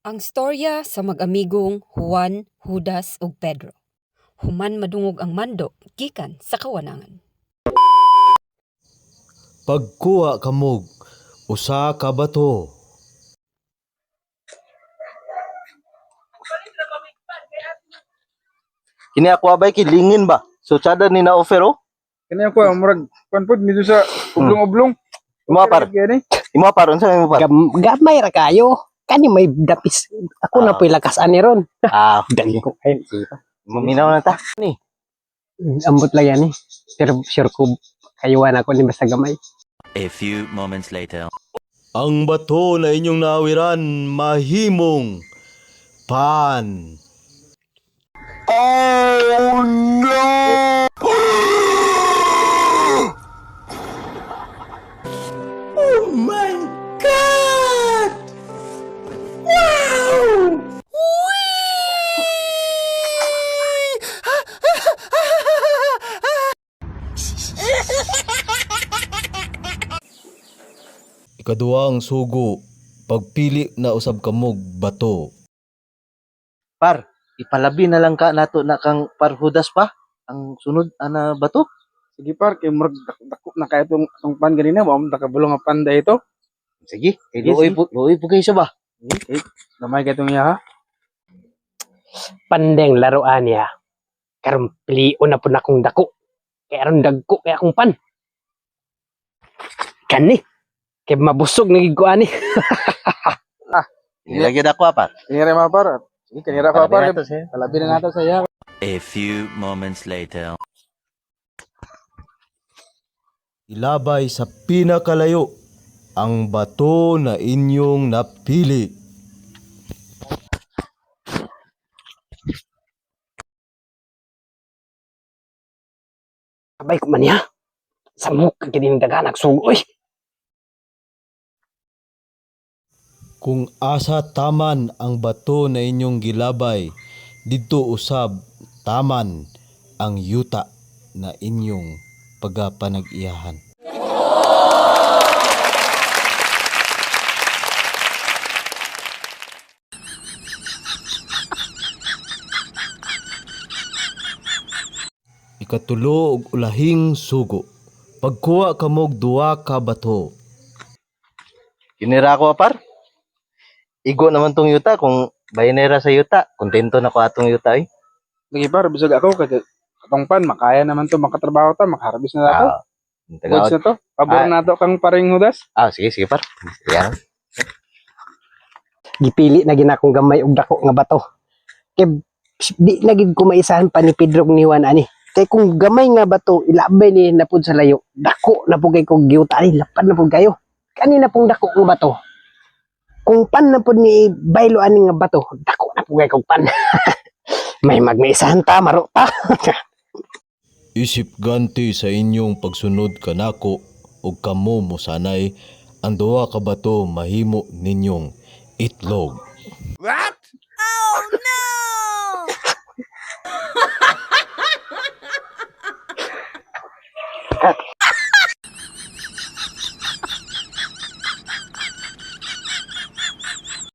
Ang storya sa mag-amigong Juan, Judas ug Pedro. Human madungog ang mando gikan sa kawanangan. Pagkuha kamog usa ka bato. Kini ako abay kilingin ba? So tsada ni na offer oh. Kani ako murag panpod medyo sa ublong-ublong. Imo par. Gani. Imo par unsa imo par? Gamay ra kayo. Kani may dapis. Ako na po'y lakasan ni ron. Ah, Dali ko kayo. maminaw na ta. Ni. Ambot lang yan eh. Pero sure ko kayuan ako ni basta gamay. A few moments later. Ang bato na inyong naawiran mahimong pan. Ikaduhang sugo, pagpili na usab kamog bato. Par, ipalabi na lang ka nato na kang parhudas pa. Ang sunod ana bato. Sige par kay murag dako na kay tong pan ganina mo nakabulong nga panda ito. Sige, kay Sige, luoy po kayo siya ba? Okay. Gamay kay tong iya ha. Pandeng laruan niya. Karon pilion na po na akong dako. Kaya aron dagko kaya akong pan. Kani. Kaya mabusog na giguan ni. Nilagyan ako par. Kanira ma par. Sige kanira pa par. Nato siya. Palabi na nato sa iya. A few moments later. Ilabay sa pinakalayo ang bato na inyong napili. Abay ko man niya. Samok ka kining daga nagsugoy. Kung asa taman ang bato na inyong gilabay, dito usab taman ang yuta na inyong pagapanag-iyahan. Ikatulo og ulahing sugo. Pagkuha kamog duwa ka bato. Kinira ko par. Igo naman tong yuta kung bayanera sa yuta. Kontento na ko atong yuta eh. Sige par bisag ako kay atong pan makaya naman to makatrabaho ta makaharbis na nato. Goods na to. Pabor nato kang paring hudas. Sige par. Yan. Gipili na gina akong gamay og dako nga bato. Kay di na gid ko maisahan pa ni Pedro ni Juan ani. Kay kung gamay nga bato ilabay ni napud sa layo. Dako na pud kay kog giuta ani lapad na pud kayo. Kani na pong dako nga bato. Kung pan na pud ni baylo ani nga bato, dako na pud kay kog pan. May magmaisahan ta maro ta. Isip ganti sa inyong pagsunod kanako ug kamo mo sanay ang duwa ka bato mahimo ninyong itlog. What? Oh